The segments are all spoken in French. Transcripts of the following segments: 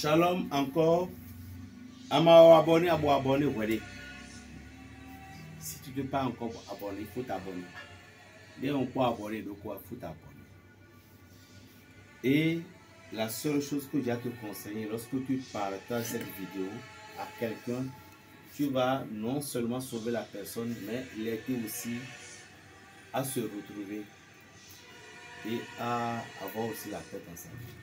Shalom encore. Ama abonné, abonné, voilà. Si tu ne t'es pas encore abonné, il faut t'abonner. Dès on peut abonner, de quoi il faut t'abonner. Et la seule chose que j'ai à te conseiller, lorsque tu partages cette vidéo à quelqu'un, tu vas non seulement sauver la personne, mais l'aider aussi à se retrouver et à avoir aussi la paix dans sa vie.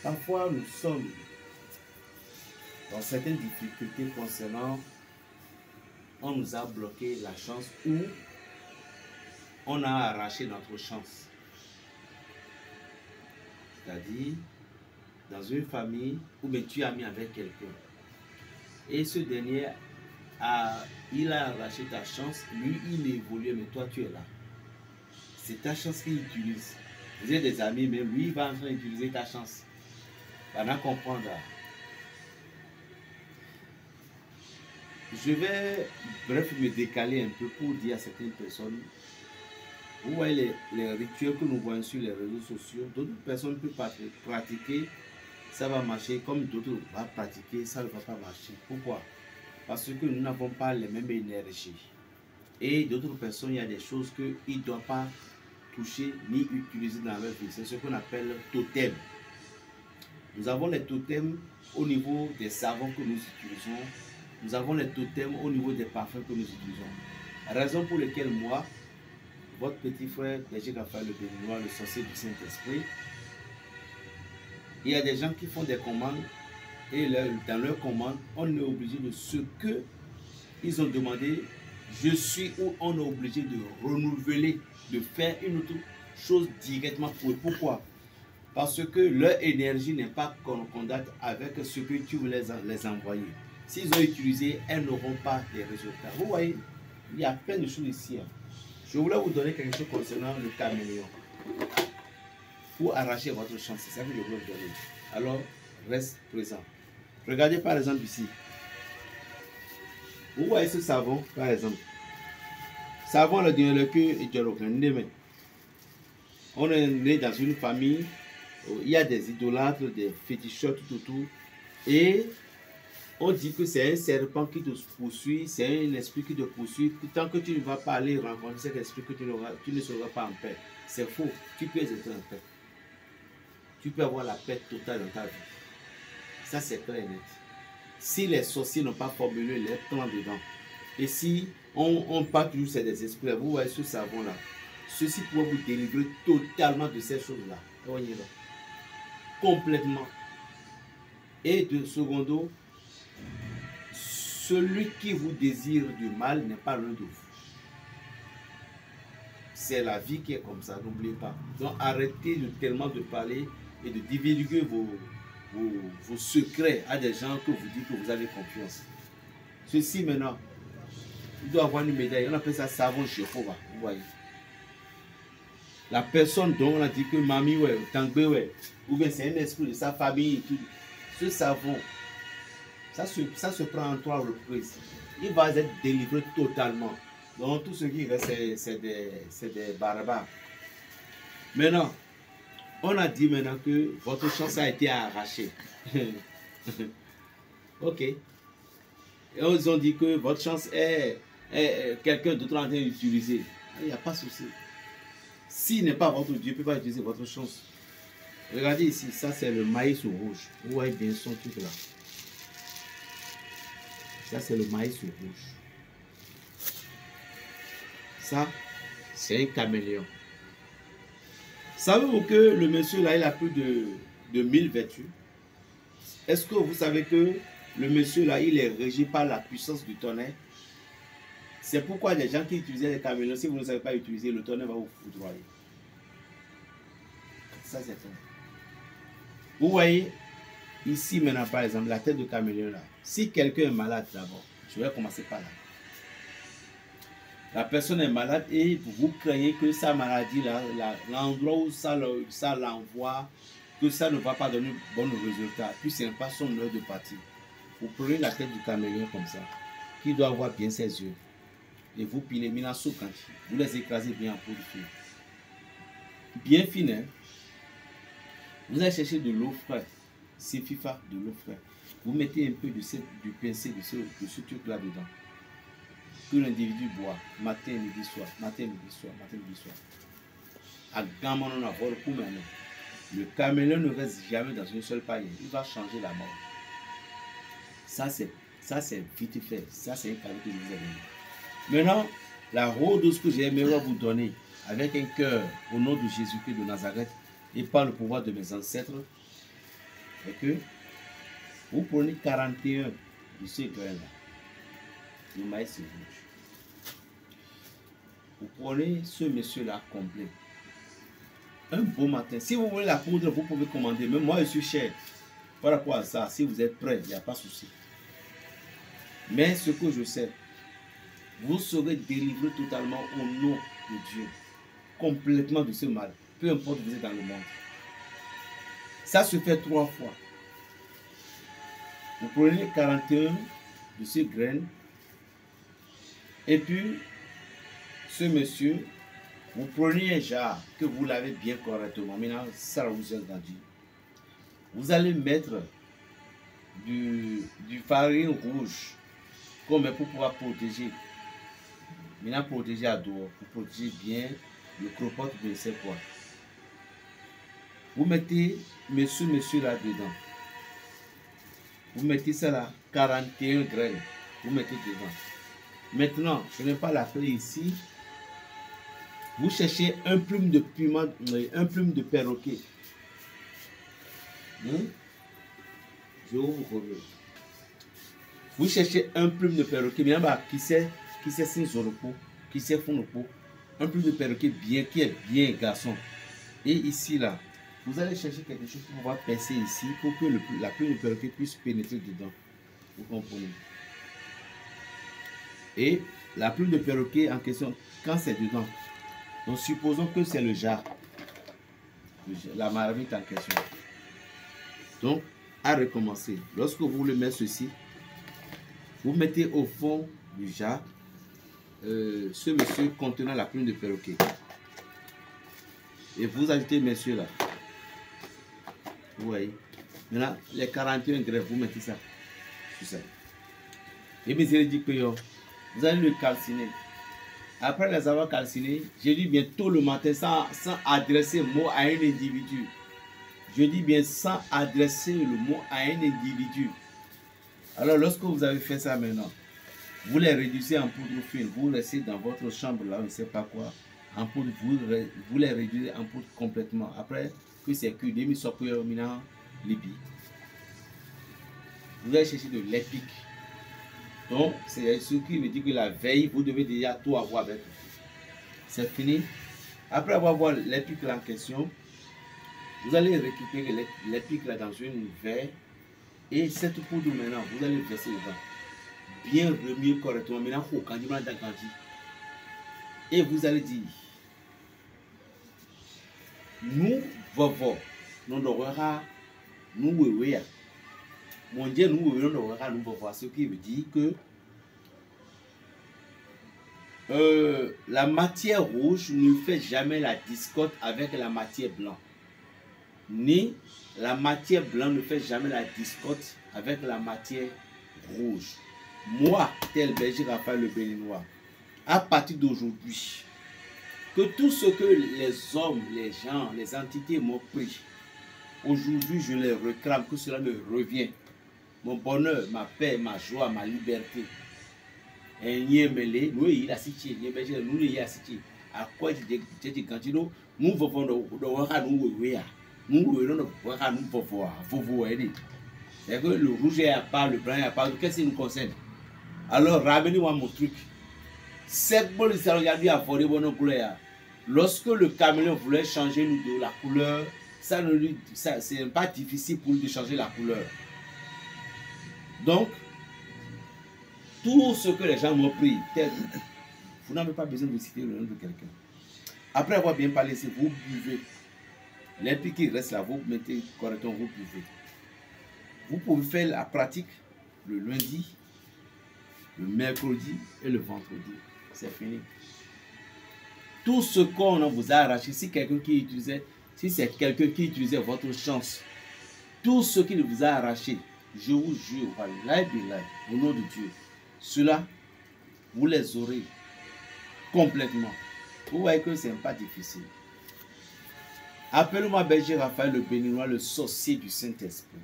Parfois, nous sommes dans certaines difficultés concernant, on nous a bloqué la chance ou on a arraché notre chance. C'est-à-dire, dans une famille où tu as mis avec quelqu'un et ce dernier il a arraché ta chance, lui il évolue, mais toi tu es là. C'est ta chance qu'il utilise. Vous êtes des amis, mais lui il va en train d'utiliser ta chance. On a comprendre. Je vais bref me décaler un peu pour dire à certaines personnes, vous voyez les rituels que nous voyons sur les réseaux sociaux, d'autres personnes peuvent pratiquer, ça va marcher, comme d'autres vont pratiquer, ça ne va pas marcher. Pourquoi? Parce que nous n'avons pas les mêmes énergies. Et d'autres personnes, il y a des choses qu'ils ne doivent pas toucher ni utiliser dans leur vie. C'est ce qu'on appelle totem. Nous avons les totems au niveau des savons que nous utilisons. Nous avons les totems au niveau des parfums que nous utilisons. Raison pour laquelle moi, votre petit frère, Berger Raphaël le Béninois, le sorcier du Saint-Esprit, il y a des gens qui font des commandes et dans leurs commandes, on est obligé de ce que ils ont demandé, je suis, ou on est obligé de renouveler, de faire une autre chose directement pour eux. Pourquoi? Parce que leur énergie n'est pas concordante avec ce que tu veux les envoyer. S'ils ont utilisé, elles n'auront pas des résultats. Vous voyez, il y a plein de choses ici. Je voulais vous donner quelque chose concernant le caméléon. Pour arracher votre chance, c'est ça que je voulais vous donner. Alors, reste présent. Regardez par exemple ici. Vous voyez ce savon, par exemple. Savon, le queue et le on est né dans une famille où il y a des idolâtres, des féticheurs tout autour. Et on dit que c'est un serpent qui te poursuit, c'est un esprit qui te poursuit. Tant que tu ne vas pas aller rencontrer cet esprit, que tu ne seras pas en paix. C'est faux. Tu peux être en paix. Tu peux avoir la paix totale dans ta vie. Ça, c'est très net. Si les sorciers n'ont pas formulé les plans dedans, et si on parle toujours c'est des esprits, vous voyez ce savon-là, ceci pourrait vous délivrer totalement de ces choses-là. Complètement. Et de secondo, celui qui vous désire du mal n'est pas l'un de vous. C'est la vie qui est comme ça, n'oubliez pas. Donc arrêtez tellement de parler et de divulguer vos secrets à des gens que vous dites que vous avez confiance. Ceci maintenant, il doit avoir une médaille, on appelle ça savon Jéhovah, vous voyez. La personne dont on a dit que mamie, ouais, tangbe, ouais, ou bien c'est un esprit de sa famille, tout. Ce savon, ça se prend en 3 reprises. Il va être délivré totalement. Donc tout ce qui reste, c'est des barbares. Maintenant, on a dit maintenant que votre chance a été arrachée. Ok. Et ils ont dit que votre chance est quelqu'un d'autre en train d'utiliser. Il n'y a pas de souci. S'il n'est pas votre Dieu, il ne peut pas utiliser votre chance. Regardez ici, ça c'est le maïs rouge. Vous voyez bien son truc là. Ça c'est le maïs rouge. Ça, c'est un caméléon. Savez-vous que le monsieur là, il a plus de 1000 vertus? Est-ce que vous savez que le monsieur là, il est régi par la puissance du tonnerre? C'est pourquoi les gens qui utilisaient les caméléons, si vous ne savez pas utiliser, le tonnerre va vous foudroyer. Ça c'est vrai. Vous voyez, ici maintenant par exemple, la tête de caméléon là. Si quelqu'un est malade d'abord, je vais commencer par là. La personne est malade et vous craignez que sa maladie, l'endroit où ça l'envoie, que ça ne va pas donner de bons résultats. Puis c'est pas son heure de partir. Vous prenez la tête du caméléon comme ça, qui doit avoir bien ses yeux. Et vous pilez minasso quand vous les écrasez bien en peau de fille. Bien fine, hein? Vous allez chercher de l'eau fraîche. C'est FIFA, de l'eau fraîche. Vous mettez un peu du pincé de ce truc là dedans. Que l'individu boit matin, midi, soir. Matin, midi, soir. Matin, midi, soir. À gamin, on a volé pour maintenant. Le caméléon ne reste jamais dans une seule paille. Il va changer la mort. Ça, c'est vite fait. Ça, c'est un cadeau que je vous ai donné. Maintenant, la haute dose que j'aimerais vous donner avec un cœur au nom de Jésus-Christ de Nazareth et par le pouvoir de mes ancêtres, est que vous prenez 41 de ces grains-là, le maïs rouge. Vous prenez ce monsieur-là complet. Un beau matin. Si vous voulez la poudre, vous pouvez commander. Même moi, je suis cher. Par rapport à ça, si vous êtes prêt, il n'y a pas de souci. Mais ce que je sais, vous serez délivré totalement au nom de Dieu. Complètement de ce mal. Peu importe où vous êtes dans le monde. Ça se fait 3 fois. Vous prenez 41 de ces graines. Et puis, ce monsieur, vous prenez un jar que vous lavez bien correctement. Maintenant, ça vous agrandit. Vous allez mettre du farine rouge comme pour pouvoir protéger. Maintenant, protéger à dehors. Pour protéger bien le cropote de ce quoi. Vous mettez monsieur là dedans. Vous mettez ça là, 41 graines. Vous mettez dedans. Maintenant, je n'ai pas la clé ici. Vous cherchez un plume de piment, un plume de perroquet. Je vous reviens. Vous cherchez un plume de perroquet. Bien bas, qui sait sin zoropo, qui sait fond pot. Un plume de perroquet bien, qui est bien garçon. Et ici là, vous allez chercher quelque chose pour pouvoir percer ici pour que la plume de perroquet puisse pénétrer dedans. Vous comprenez? Et la plume de perroquet en question, quand c'est dedans, donc supposons que c'est le jar, la marmite en question. Donc, à recommencer. Lorsque vous voulez mettre ceci, vous mettez au fond du jar ce monsieur contenant la plume de perroquet. Et vous ajoutez monsieur là. Vous voyez. Maintenant, les 41 graines, vous mettez ça sur ça. Et bien, je dis que vous allez le calciner. Après les avoir calcinés, je dis bien tôt le matin sans adresser le mot à un individu. Je dis bien sans adresser le mot à un individu. Alors, lorsque vous avez fait ça maintenant, vous les réduisez en poudre fine. Vous laissez dans votre chambre là, on ne sait pas quoi, en poudre. Vous les réduisez en poudre complètement. Après que c'est cuit, demi sokuyo mina libi. Vous allez chercher de l'épic. Donc, c'est ce qui me dit que la veille, vous devez déjà tout avoir avec vous. C'est fini. Après avoir vu l'épic en question, vous allez récupérer l'épic là dans une verre. Et cette poudre maintenant, vous allez verser dedans. Bien remuer correctement. Maintenant, et vous allez dire, nous, vovo, nous n'aurons nous, oui, mon Dieu, nous, nous vovo. Ce qui veut dire que la matière rouge ne fait jamais la discorde avec la matière blanche. Ni la matière blanche ne fait jamais la discorde avec la matière rouge. Moi, tel berger Raphaël le Béninois, à partir d'aujourd'hui, que tout ce que les hommes, les gens, les entités m'ont pris, aujourd'hui je les réclame, que cela me revient. Mon bonheur, ma paix, ma joie, ma liberté. Et Niemele, nous y a cité, nous y a cité. À quoi j'ai dit quand nous vivons c'est que le rouge est à part, le blanc est à part, qu'est-ce qui nous concerne? Alors, ramenez-moi mon truc. C'est bon, il y a volé mon couleur. Lorsque le caméléon voulait changer de la couleur, c'est pas difficile pour lui de changer la couleur. Donc, tout ce que les gens m'ont pris, vous n'avez pas besoin de citer le nom de quelqu'un. Après avoir bien parlé, si vous buvez, les pics qui restent là, vous mettez correctement, vous buvez. Vous pouvez faire la pratique le lundi, le mercredi et le vendredi. C'est fini. Tout ce qu'on vous a arraché, si quelqu'un qui utilisait si c'est quelqu'un qui utilisait votre chance, tout ce qu'il vous a arraché, je vous jure, au nom de Dieu, cela, vous les aurez complètement. Vous voyez que ce n'est pas difficile. Appelle-moi Berger Raphaël le Béninois, le sorcier du Saint-Esprit.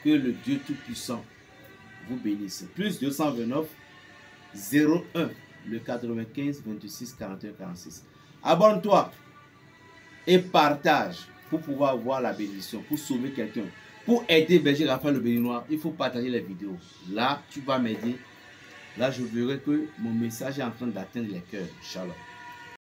Que le Dieu Tout-Puissant vous bénisse. Plus 229 01 le 95 26 41 46. Abonne-toi et partage pour pouvoir voir la bénédiction, pour sauver quelqu'un. Pour aider Berger Raphaël le Béninois, il faut partager les vidéos. Là, tu vas m'aider. Là, je verrai que mon message est en train d'atteindre les cœurs. Shalom.